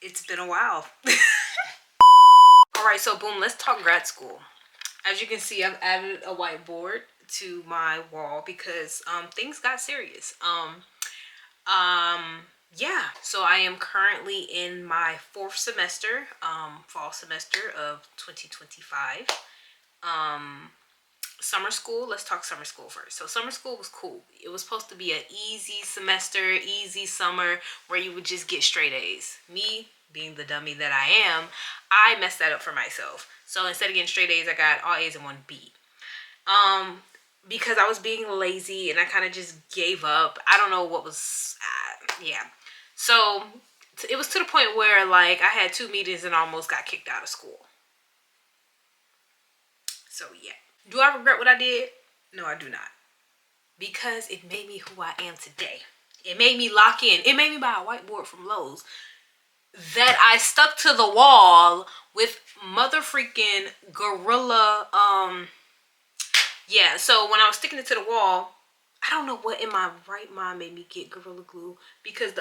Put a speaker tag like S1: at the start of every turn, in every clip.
S1: It's been a while. All right, so boom, let's talk grad school. As you can see, I've added a whiteboard to my wall because things got serious. Um, yeah, so I am currently in my fourth semester, fall semester of 2025. Summer school, let's talk summer school first. So summer school was cool. It was supposed to be an easy semester, easy summer where you would just get straight A's. Me, being the dummy that I am, I messed that up for myself. So instead of getting straight A's, I got all A's and one B. Because I was being lazy and I kind of just gave up. I don't know what was, yeah. So it was to the point where like I had 2 meetings and almost got kicked out of school. So yeah. Do I regret what I did? No, I do not. Because it made me who I am today. It made me lock in. It made me buy a whiteboard from Lowe's that I stuck to the wall with mother freaking gorilla. Yeah, so when I was sticking it to the wall, I don't know what in my right mind made me get Gorilla Glue, because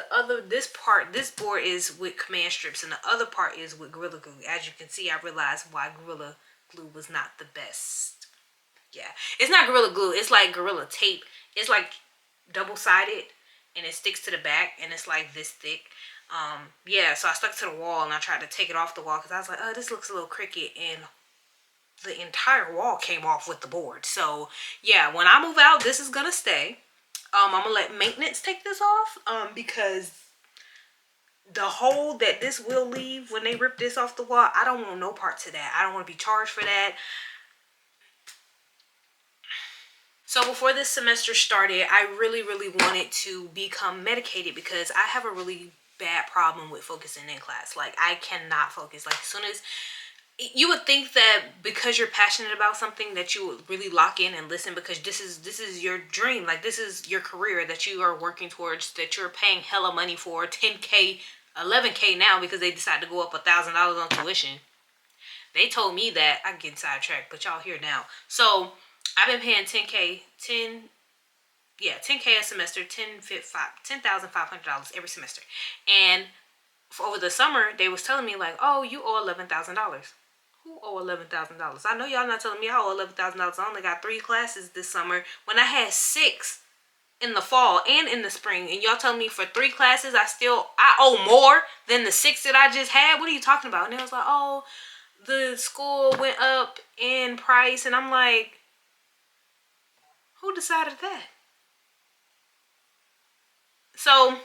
S1: this board is with command strips and the other part is with Gorilla Glue. As you can see, I realized why Gorilla Glue was not the best. Yeah, it's not Gorilla Glue, it's like Gorilla Tape. It's like double-sided and it sticks to the back and it's like this thick. Yeah, so I stuck it to the wall and I tried to take it off the wall because I was like, oh, this looks a little crooked, and the entire wall came off with the board. So yeah, when I move out, this is gonna stay. I'm gonna let maintenance take this off because the hole that this will leave when they rip this off the wall, I don't want no parts of that. I don't want to be charged for that. So before this semester started, I really wanted to become medicated because I have a really bad problem with focusing in class. Like I cannot focus. Like as soon as you would think that because you're passionate about something that you would really lock in and listen, because this is your dream. Like this is your career that you are working towards, that you're paying hella money for, 10K, 11K now because they decided to go up $1,000 on tuition. They told me that. I get sidetracked, but y'all here now. So I've been paying 10K a semester, $10,500 every semester. And for over the summer, they was telling me like, oh, you owe $11,000. Who owe $11,000? I know y'all not telling me I owe $11,000. I only got 3 classes this summer when I had 6 in the fall and in the spring. And y'all telling me for 3 classes I owe more than the 6 that I just had? What are you talking about? And they was like, oh, the school went up in price. And I'm like, who decided that? So,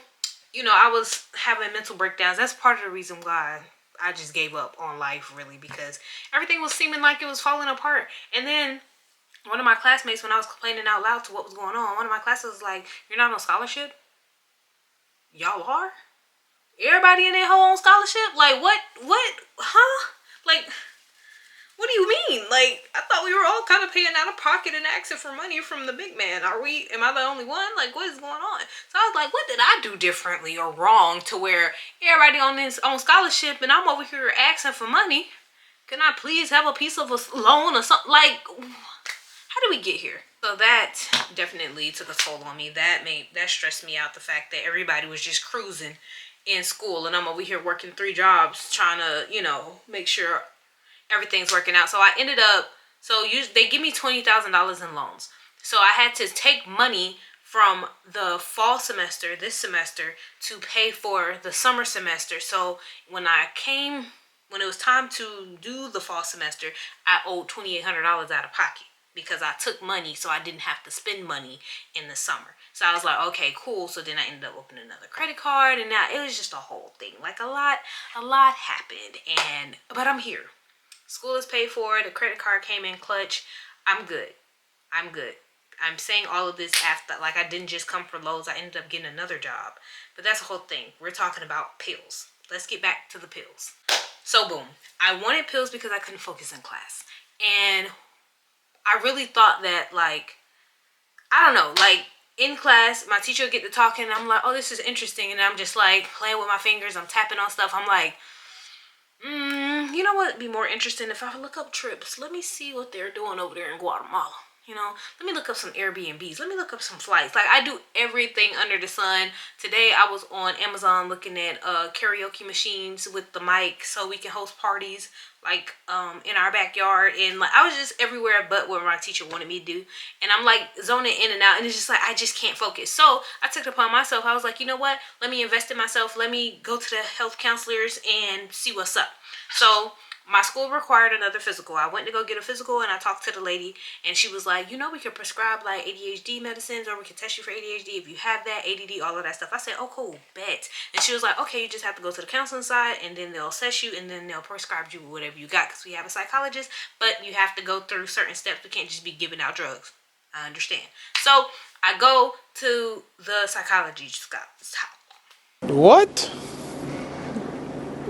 S1: you know, I was having mental breakdowns. That's part of the reason why I just gave up on life, really, because everything was seeming like it was falling apart. And then one of my classmates, when I was complaining out loud to what was going on, one of my classes was like, you're not on scholarship? Y'all are? Everybody in their whole scholarship? Like, what, huh? Like, what do you mean? Like, I thought we were all kind of paying out of pocket and asking for money from the big man. Am I the only one? Like, what is going on? So I was like, what did I do differently or wrong to where everybody on scholarship and I'm over here asking for money? Can I please have a piece of a loan or something? Like, how did we get here? So that definitely took a toll on me. That stressed me out, the fact that everybody was just cruising in school and I'm over here working 3 jobs trying to, you know, make sure everything's working out. So I ended up, they give me $20,000 in loans. So I had to take money from the fall semester, this semester, to pay for the summer semester. So when it was time to do the fall semester, I owed $2,800 out of pocket because I took money so I didn't have to spend money in the summer. So I was like, okay, cool. So then I ended up opening another credit card, and now it was just a whole thing. Like a lot happened, but I'm here. School is paid for. The credit card came in clutch. I'm good. I'm saying all of this after, like, I didn't just come for Lowe's. I ended up getting another job. But that's the whole thing. We're talking about pills. Let's get back to the pills. So, boom. I wanted pills because I couldn't focus in class. And I really thought that, like, I don't know, like, in class, my teacher would get to talking, and I'm like, oh, this is interesting. And I'm just, like, playing with my fingers. I'm tapping on stuff. I'm like, you know what would be more interesting if I look up trips? Let me see what they're doing over there in Guatemala. let me look up some Airbnbs. Let me look up some flights. Like, I do everything under the sun. Today I was on Amazon looking at karaoke machines with the mic so we can host parties like in our backyard. And like, I was just everywhere but where my teacher wanted me to do. And I'm like zoning in and out, and it's just like I just can't focus. So I took it upon myself. I was like, you know what? Let me invest in myself. Let me go to the health counselors and see what's up. So my school required another physical. I went to go get a physical, and I talked to the lady, and she was like, we could prescribe like ADHD medicines, or we could test you for ADHD if you have that, ADD, all of that stuff. I said, oh, cool, bet. And she was like, okay, you just have to go to the counseling side, and then they'll assess you, and then they'll prescribe you whatever you got, because we have a psychologist, but you have to go through certain steps. We can't just be giving out drugs. I understand. So I go to the psychologist's house.
S2: What?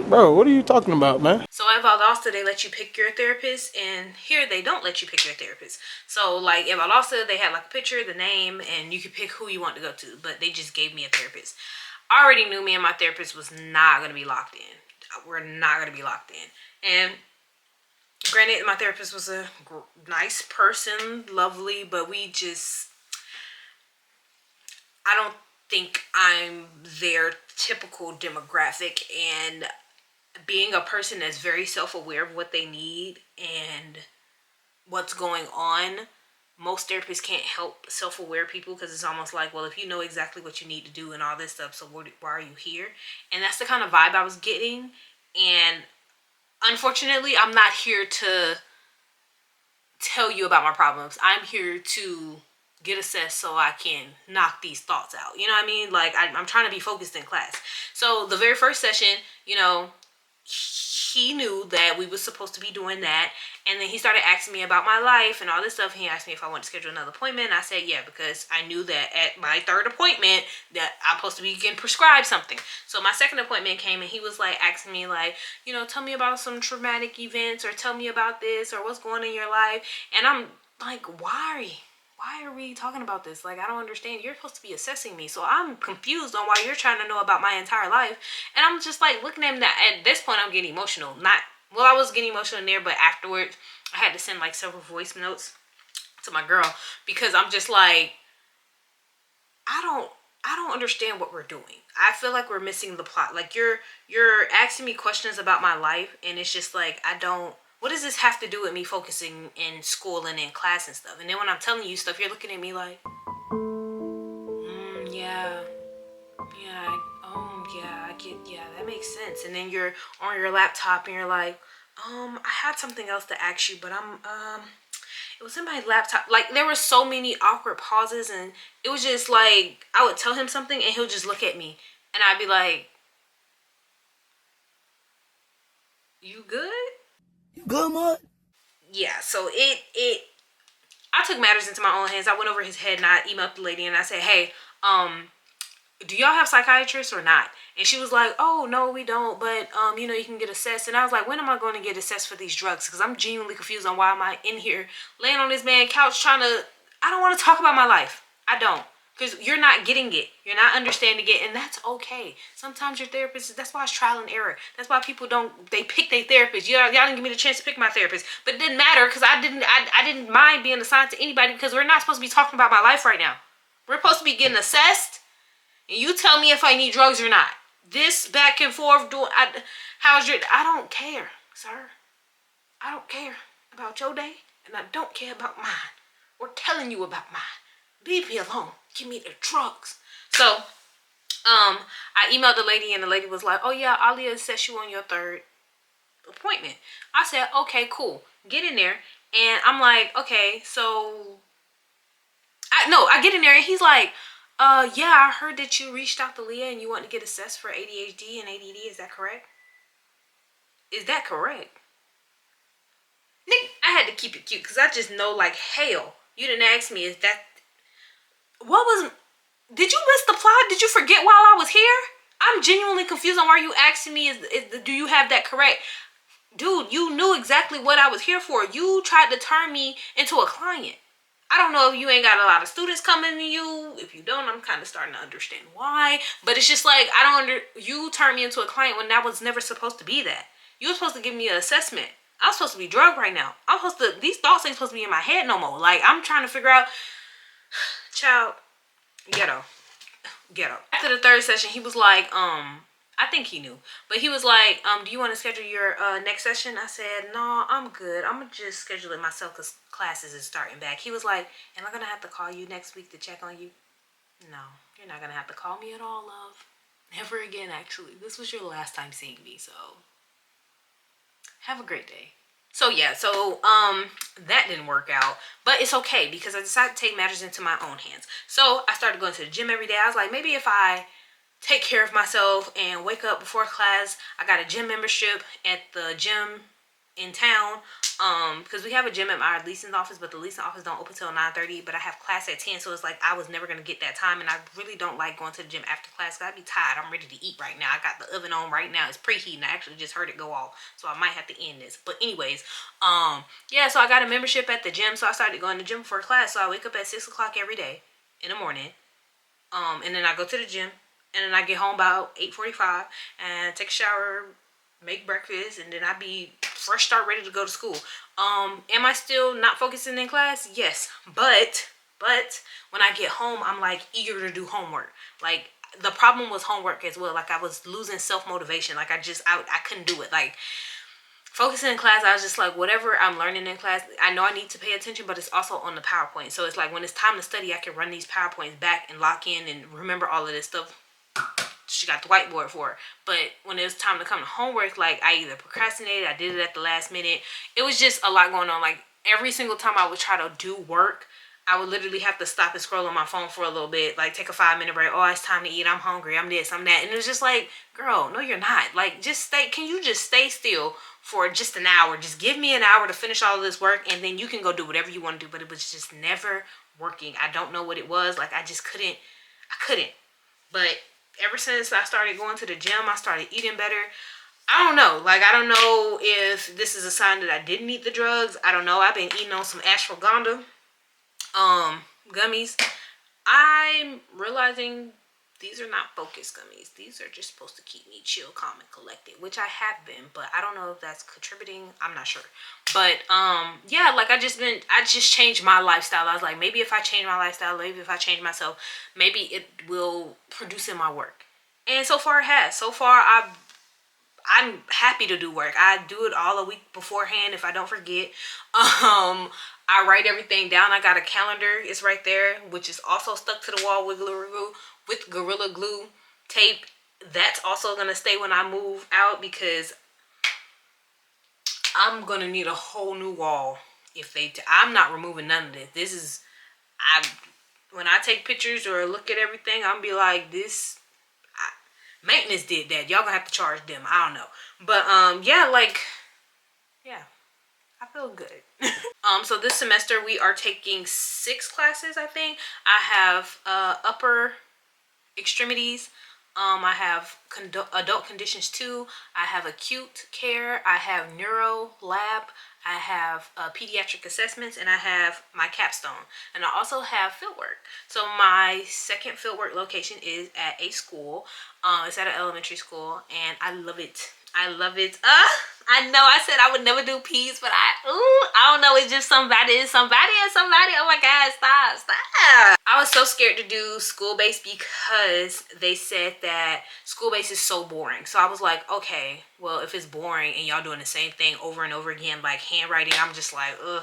S2: Bro, what are you talking about, man?
S1: So at Valdosta, they let you pick your therapist, and here they don't let you pick your therapist. So like at Valdosta, they had like a picture, the name, and you could pick who you want to go to, but they just gave me a therapist. I already knew me and my therapist was not going to be locked in. We're not going to be locked in. And granted, my therapist was a nice person, lovely, but I don't think I'm their typical demographic, and being a person that's very self-aware of what they need and what's going on, most therapists can't help self-aware people, because it's almost like, well, if you know exactly what you need to do and all this stuff, so why are you here? And that's the kind of vibe I was getting. And unfortunately, I'm not here to tell you about my problems. I'm here to get assessed so I can knock these thoughts out. You know what I mean? Like, I'm trying to be focused in class. So the very first session, he knew that we was supposed to be doing that, and then he started asking me about my life and all this stuff. He asked me if I wanted to schedule another appointment. I said yeah, because I knew that at my third appointment that I'm supposed to be getting prescribed something. So my second appointment came, and he was like asking me like, tell me about some traumatic events, or tell me about this, or what's going on in your life. And I'm like, why are we talking about this? Like, I don't understand. You're supposed to be assessing me. So I'm confused on why you're trying to know about my entire life. And I'm just like looking at him. At this point, I'm getting emotional. I was getting emotional in there, but afterwards, I had to send like several voice notes to my girl, because I'm just like, I don't understand what we're doing. I feel like we're missing the plot. Like, you're asking me questions about my life, and it's just like, what does this have to do with me focusing in school and in class and stuff? And then when I'm telling you stuff, you're looking at me like, yeah, I get, yeah, that makes sense. And then you're on your laptop, and you're like, I had something else to ask you, but it was in my laptop. Like, there were so many awkward pauses, and it was just like, I would tell him something, and he'll just look at me, and I'd be like, you good?
S2: You good, man?
S1: Yeah, so I took matters into my own hands. I went over his head, and I emailed the lady, and I said, hey, do y'all have psychiatrists or not? And she was like, oh, no, we don't, but you can get assessed. And I was like, when am I going to get assessed for these drugs? Because I'm genuinely confused on why am I in here laying on this man's couch I don't want to talk about my life. I don't. Because you're not getting it. You're not understanding it. And that's okay. Sometimes your therapist, that's why it's trial and error. That's why people they pick their therapist. Y'all didn't give me the chance to pick my therapist. But it didn't matter, because I didn't mind being assigned to anybody, because we're not supposed to be talking about my life right now. We're supposed to be getting assessed, and you tell me if I need drugs or not. This back and forth, I don't care, sir. I don't care about your day, and I don't care about mine. We're telling you about mine. Leave me alone. Give me the drugs. So, I emailed the lady, and the lady was like, oh yeah, I'll assess you on your third appointment. I said, okay, cool. Get in there. And I'm like, okay, so I get in there, and he's like, yeah, I heard that you reached out to Leah and you want to get assessed for ADHD and ADD. Is that correct? Is that correct? Nick, I had to keep it cute, because I just know, like, hell, you didn't ask me, did you miss the plot? Did you forget while I was here? I'm genuinely confused on why you asking me, do you have that correct? Dude, you knew exactly what I was here for. You tried to turn me into a client. I don't know if you ain't got a lot of students coming to you. If you don't, I'm kind of starting to understand why. But it's just like, you turned me into a client when that was never supposed to be that. You were supposed to give me an assessment. I'm supposed to be drugged right now. These thoughts ain't supposed to be in my head no more. Like, I'm trying to figure out, child, ghetto. After the third session, he was like, I think he knew, but he was like, do you want to schedule your next session? I said, no, I'm good. I'm gonna just schedule it myself because classes is starting back. He was like, am I gonna have to call you next week to check on you? No, you're not gonna have to call me at all, love. Never again, actually. This was your last time seeing me, so have a great day. So yeah, that didn't work out, but it's okay because I decided to take matters into my own hands. So I started going to the gym every day. I was like, maybe if I take care of myself and wake up before class. I got a gym membership at the gym in town, because we have a gym at our leasing office, but the leasing office don't open till 9:30, but I have class at 10, so it's like I was never going to get that time, and I really don't like going to the gym after class because I'd be tired. I'm ready to eat right now. I got the oven on right now. It's preheating. I actually just heard it go off, so I might have to end this. But anyways, yeah, so I got a membership at the gym, so I started going to the gym for class. So I wake up at 6 o'clock every day in the morning, and then I go to the gym. And then I get home about 8:45 and take a shower, make breakfast, and then I be fresh start ready to go to school. Am I still not focusing in class? Yes. But when I get home, I'm like eager to do homework. Like, the problem was homework as well. Like, I was losing self-motivation. Like, I couldn't do it. Like, focusing in class, I was just like, whatever I'm learning in class, I know I need to pay attention, but it's also on the PowerPoint. So it's like when it's time to study, I can run these PowerPoints back and lock in and remember all of this stuff. She got the whiteboard for her. But when it was time to come to homework, like, I either procrastinated, I did it at the last minute. It was just a lot going on. Like, every single time I would try to do work, I would literally have to stop and scroll on my phone for a little bit, like take a 5-minute break. Oh, it's time to eat. I'm hungry. I'm this, I'm that. And it was just like, girl, no, you're not. Like, just stay. Can you just stay still for just an hour? Just give me an hour to finish all of this work, and then you can go do whatever you want to do. But it was just never working. I don't know what it was. Like, I just couldn't. I couldn't. But ever since I started going to the gym, I started eating better. I don't know. Like, I don't know if this is a sign that I didn't need the drugs. I don't know. I've been eating on some ashwagandha gummies. I'm realizing these are not focus gummies. These are just supposed to keep me chill, calm, and collected, which I have been, but I don't know if that's contributing. I'm not sure. But yeah, like, I just changed my lifestyle. I was like, maybe if I change my lifestyle, maybe if I change myself, maybe it will produce in my work. And so far it has. So far I'm happy to do work. I do it all a week beforehand if I don't forget. I write everything down. I got a calendar. It's right there, which is also stuck to the wall with Gorilla Glue tape. That's also going to stay when I move out because I'm going to need a whole new wall. I'm not removing none of this. When I take pictures or look at everything, I'm be like, maintenance did that. Y'all gonna have to charge them. I don't know. But yeah, like, yeah, I feel good. So this semester we are taking 6 classes, I think. I have upper extremities. I have adult conditions 2. I have acute care. I have neuro lab. I have pediatric assessments, and I have my capstone. And I also have fieldwork. So my second fieldwork location is at a school. It's at an elementary school, and I love it. I love it. I know I said I would never do peas, but I don't know. It's just somebody and somebody. Oh my God, stop. I was so scared to do school-based because they said that school-based is so boring. So I was like, okay, well, if it's boring and y'all doing the same thing over and over again, like handwriting, I'm just like, I'm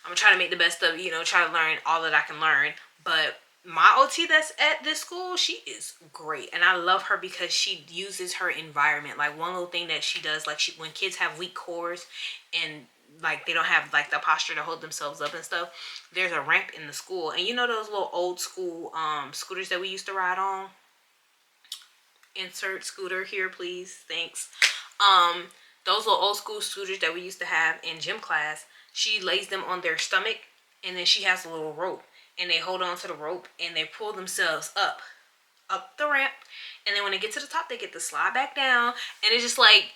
S1: gonna try to make the best of it, try to learn all that I can learn. But my OT that's at this school, she is great, and I love her because she uses her environment. Like, one little thing that she does, like, when kids have weak cores and like they don't have like the posture to hold themselves up and stuff, there's a ramp in the school. And you know those little old school scooters that we used to ride on? Insert scooter here, please. Thanks. Those little old school scooters that we used to have in gym class, she lays them on their stomach, and then she has a little rope, and they hold on to the rope and they pull themselves up the ramp, and then when they get to the top, they get to slide back down. And it's just like,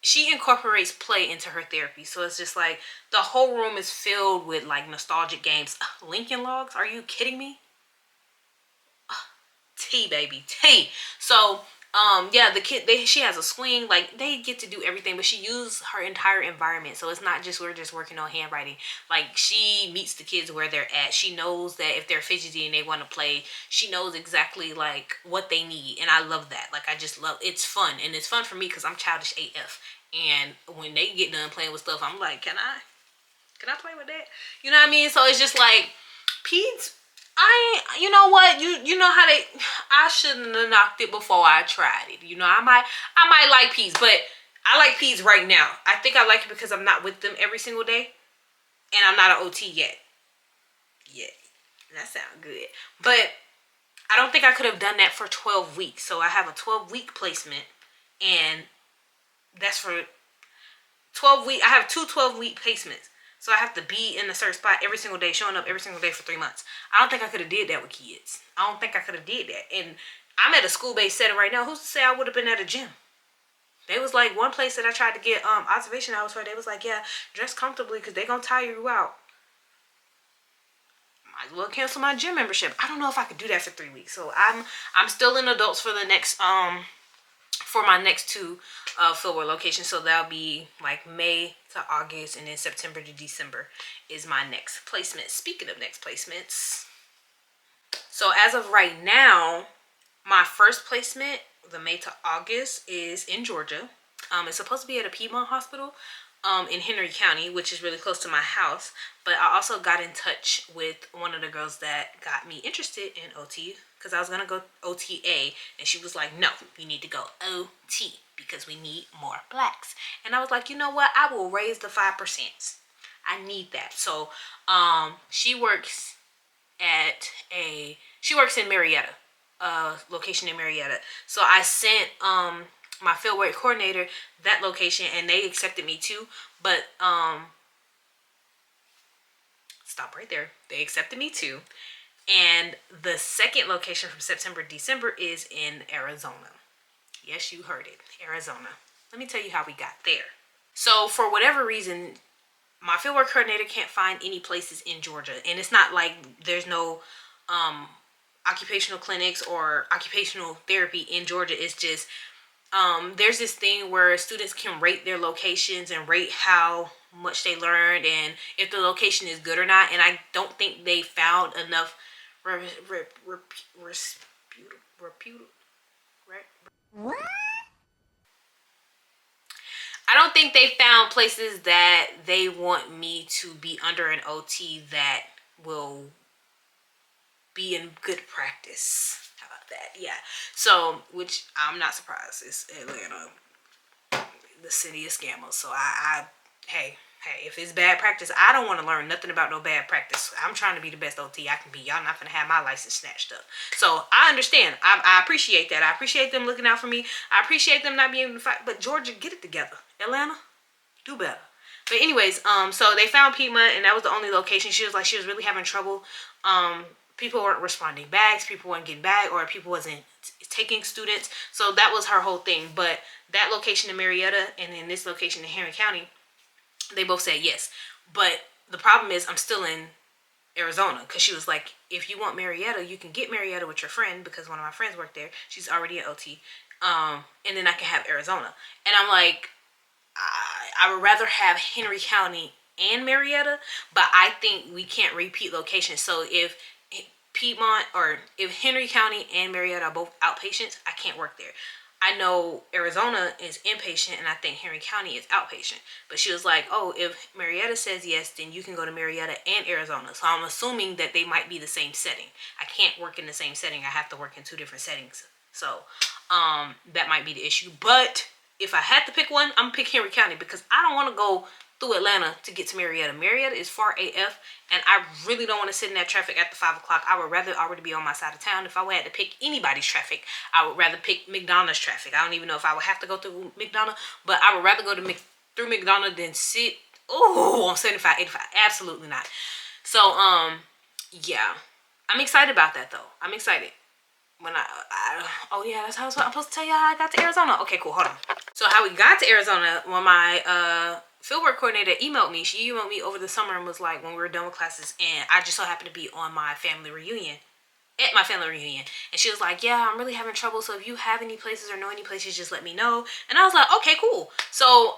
S1: she incorporates play into her therapy. So it's just like the whole room is filled with like nostalgic games. Lincoln Logs, are you kidding me? Tea, baby, tea. So Yeah, the kid, she has a swing, like they get to do everything, but she used her entire environment. So it's not just we're just working on handwriting. Like she meets the kids where they're at. She knows that if they're fidgety and they want to play, she knows exactly like what they need. And I love that. Like I just love, it's fun. And it's fun for me because I'm childish AF. And when they get done playing with stuff, I'm like, can I play with that? You know what I mean? So it's just like peds. You know what, you know how I shouldn't have knocked it before I tried it. You know, I might like peas, but I like peas right now. I think I like it because I'm not with them every single day, and I'm not an OT yet. That sounds good. But I don't think I could have done that for 12 weeks. So I have a 12-week placement, and that's for 12 weeks. I have two 12-week placements. So I have to be in a certain spot every single day, showing up every single day for 3 months. I don't think I could have did that with kids. I don't think I could have did that. And I'm at a school-based setting right now. Who's to say I would have been at a gym? They was like, one place that I tried to get observation hours for, they was like, yeah, dress comfortably because they gonna tire you out. Might as well cancel my gym membership. I don't know if I could do that for 3 weeks. So I'm still in adults for the next for my next two Fieldwork locations. So that'll be like May to August, and then September to December is my next placement. Speaking of next placements, so as of right now, my first placement, the May to August, is in Georgia. It's supposed to be at a Piedmont hospital in Henry County, which is really close to my house. But I also got in touch with one of the girls that got me interested in OT, because I was going to go OTA, and she was like, no, you need to go OT because we need more blacks. And I was like, you know what? I will raise the 5%. I need that. So she works in Marietta, location in Marietta. So I sent my Fieldwork coordinator that location, and they accepted me too. But stop right there. They accepted me too. And the second location from September to December is in Arizona. Yes, you heard it, Arizona. Let me tell you how we got there. So for whatever reason, my Fieldwork coordinator can't find any places in Georgia. And it's not like there's no occupational clinics or occupational therapy in Georgia. It's just there's this thing where students can rate their locations and rate how much they learned and if the location is good or not. And I don't think they found enough I don't think they found places that they want me to be under an OT that will be in good practice. How about that? Yeah. So, which I'm not surprised. It's Atlanta, the city of scammers. So hey, if it's bad practice, I don't want to learn nothing about no bad practice. I'm trying to be the best OT I can be. Y'all not gonna have my license snatched up. So I understand. I appreciate that. I appreciate them looking out for me. I appreciate them not being able to fight. But Georgia, get it together. Atlanta, do better. But anyways, so they found Piedmont, and that was the only location. She was like, she was really having trouble. People weren't responding back. People weren't getting back, or people wasn't taking students. So that was her whole thing. But that location in Marietta and then this location in Henry County, they both said yes. But the problem is I'm still in Arizona, because she was like, if you want Marietta, you can get Marietta with your friend, because one of my friends worked there. She's already at OT. And then I can have Arizona. And I'm like, I would rather have Henry County and Marietta, but I think we can't repeat locations. So if Piedmont, or if Henry County and Marietta are both outpatients, I can't work there. I know Arizona is inpatient, and I think Henry County is outpatient. But she was like, oh, if Marietta says yes, then you can go to Marietta and Arizona. So I'm assuming that they might be the same setting. I can't work in the same setting. I have to work in two different settings. So that might be the issue. But if I had to pick one, I'm gonna pick Henry County, because I don't want to go through Atlanta to get to Marietta. Marietta is far AF, and I really don't want to sit in that traffic after 5 o'clock. I would rather already be on my side of town. If I had to pick anybody's traffic, I would rather pick McDonough's traffic. I don't even know if I would have to go through McDonough, but I would rather go to through McDonough than sit on 75, 85. Absolutely not. So yeah, I'm excited about that though. I'm excited. When oh yeah, that's how I'm supposed to tell you how I got to Arizona. Okay, cool, hold on. So how we got to Arizona, when my Fieldwork coordinator emailed me. She emailed me over the summer and was like, when we were done with classes, and I just so happened to be on my family reunion at my family reunion. And she was like, yeah, I'm really having trouble. So if you have any places or know any places, just let me know. And I was like, okay, cool. So,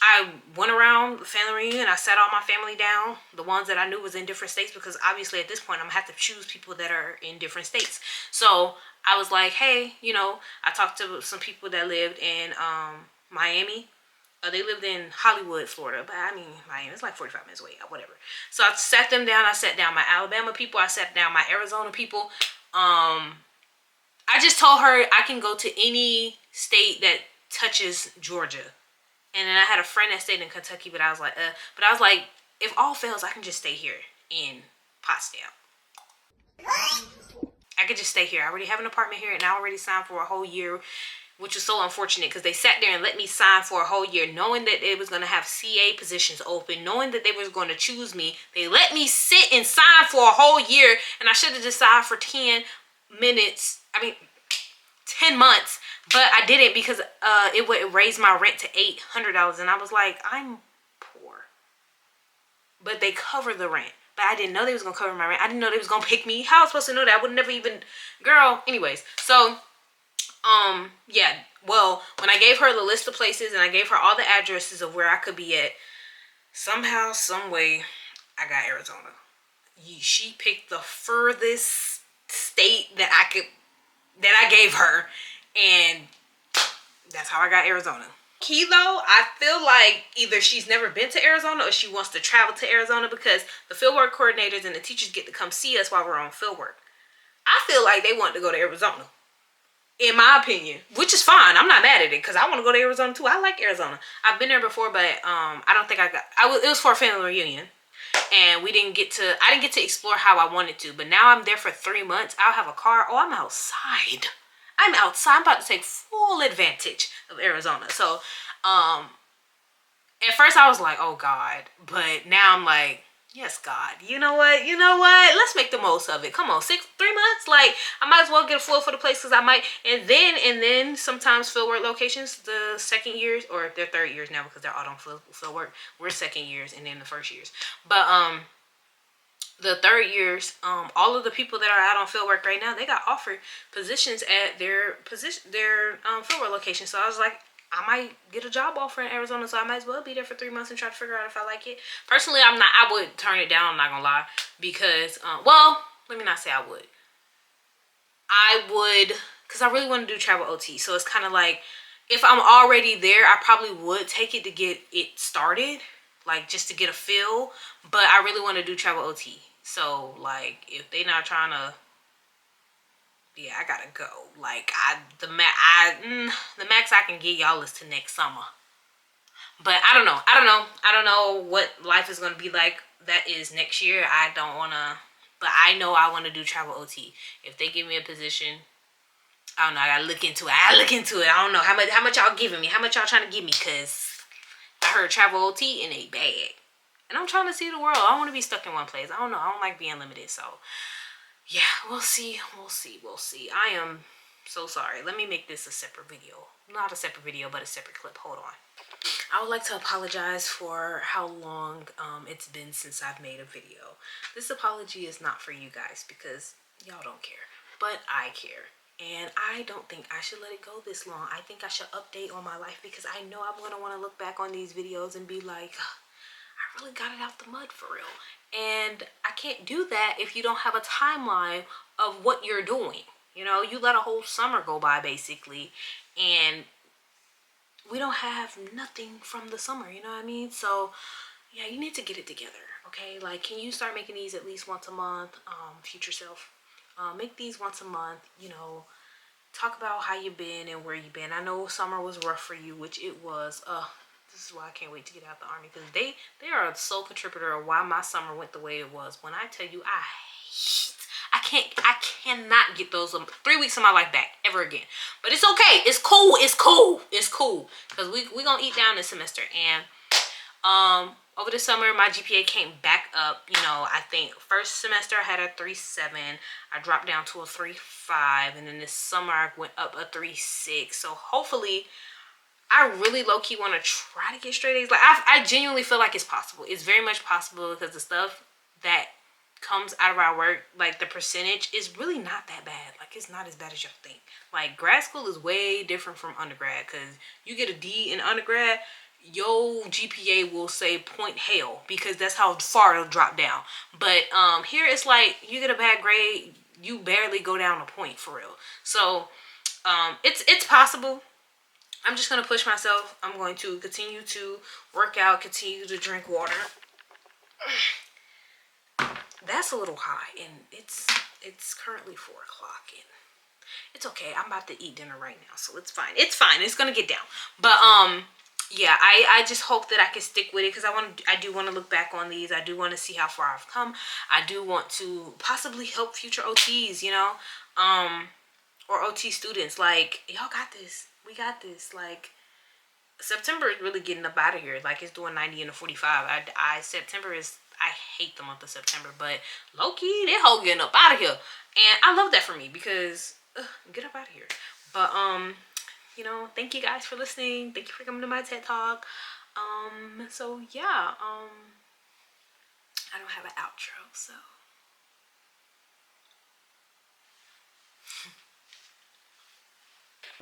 S1: I went around the family reunion. I sat all my family down, the ones that I knew was in different states, because obviously at this point I'm gonna have to choose people that are in different states. So I was like, hey, you know, I talked to some people that lived in Miami. They lived in Hollywood, Florida, but I mean Miami. It's like 45 minutes away, whatever. So I sat them down. I sat down my Alabama people. I sat down my Arizona people. I just told her I can go to any state that touches Georgia. And then I had a friend that stayed in Kentucky, but I was like, if all fails, I can just stay here in Potsdam. I could just stay here. I already have an apartment here, and I already signed for a whole year, which was so unfortunate because they sat there and let me sign for a whole year, knowing that it was going to have CA positions open, knowing that they was going to choose me. They let me sit and sign for a whole year, and I should have just signed for 10 months, but I didn't because it would raise my rent to $800, and I was like, I'm poor. But they cover the rent. But I didn't know they was gonna cover my rent. I didn't know they was gonna pick me. How I was supposed to know that? I would never even, girl. Anyways, so yeah. Well, when I gave her the list of places and I gave her all the addresses of where I could be at, somehow, some way, I got Arizona. She picked the furthest state that I gave her, and that's how I got Arizona. Key though, I feel like either she's never been to Arizona or she wants to travel to Arizona because the fieldwork coordinators and the teachers get to come see us while we're on fieldwork. I feel like they want to go to Arizona, in my opinion, which is fine. I'm not mad at it because I want to go to Arizona too. I like Arizona. I've been there before, but I don't think it was for a family reunion, and I didn't get to explore how I wanted to. But now I'm there for 3 months. I'll have a car. Oh, I'm outside. I'm about to take full advantage of Arizona. So, at first I was like, oh God. But now I'm like, yes, God. You know what? Let's make the most of it. Come on, 3 months? Like, I might as well get a feel for the place because I might. And then sometimes fieldwork locations, the second years, or they're third years now because they're all on fieldwork. We're second years and then the first years. But, the third years, all of the people that are out on fieldwork right now, they got offered positions at their fieldwork location. So I was like, I might get a job offer in Arizona, so I might as well be there for 3 months and try to figure out if I like it. Personally, I would turn it down, I'm not gonna lie, because well, let me not say I would, because I really want to do travel OT. So it's kind of like, if I'm already there, I probably would take it to get it started, like just to get a feel. But I really want to do travel OT. So like, if they not trying to, yeah, I gotta go. Like, the max I can get y'all is to next summer. But I don't know what life is gonna be like that is next year. I don't wanna, but I know I want to do travel OT. If they give me a position, I don't know. I gotta look into it. I don't know how much y'all giving me. How much y'all trying to give me? Cause I heard travel OT in a bag, and I'm trying to see the world. I don't want to be stuck in one place. I don't know. I don't like being limited. So yeah, we'll see. I am so sorry. Let me make this a separate video. Not a separate video, but a separate clip. Hold on. I would like to apologize for how long it's been since I've made a video. This apology is not for you guys because y'all don't care, but I care. And I don't think I should let it go this long. I think I should update on my life because I know I'm going to want to look back on these videos and be like, I really got it out the mud for real. And I can't do that if you don't have a timeline of what you're doing. You know, you let a whole summer go by basically, and we don't have nothing from the summer, you know what I mean? So yeah, you need to get it together, okay? Like, can you start making these at least once a month? Future self, make these once a month, you know, talk about how you've been and where you've been. I know summer was rough for you, which it was. This is why I can't wait to get out the army, because they are a sole contributor of why my summer went the way it was. When I tell you, I cannot get those 3 weeks of my life back ever again. But it's okay. It's cool. Because we gonna eat down this semester. And over the summer, my GPA came back up. You know, I think first semester I had a 3.7. I dropped down to a 3.5. And then this summer I went up a 3.6. So hopefully, I really low-key want to try to get straight A's. Like, I genuinely feel like it's possible. It's very much possible because the stuff that comes out of our work, like the percentage is really not that bad. Like it's not as bad as y'all think. Like grad school is way different from undergrad, because you get a D in undergrad, your GPA will say point hell, because that's how far it'll drop down. But here it's like you get a bad grade, you barely go down a point for real. So it's possible. I'm just gonna push myself. I'm going to continue to work out, continue to drink water. That's a little high, and it's currently 4 o'clock, and it's okay. I'm about to eat dinner right now, so it's fine. It's fine. It's gonna get down. But yeah, I just hope that I can stick with it, because I do want to look back on these. I do want to see how far I've come. I do want to possibly help future OTs, you know, or OT students. Like, y'all got this. We got this. Like, September is really getting up out of here. Like, it's doing 90 and a 45. September is, I hate the month of September, but low key, they whole getting up out of here. And I love that for me, because get up out of here. But you know, thank you guys for listening. Thank you for coming to my TED Talk. So yeah, I don't have an outro, so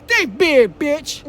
S2: They big, bitch.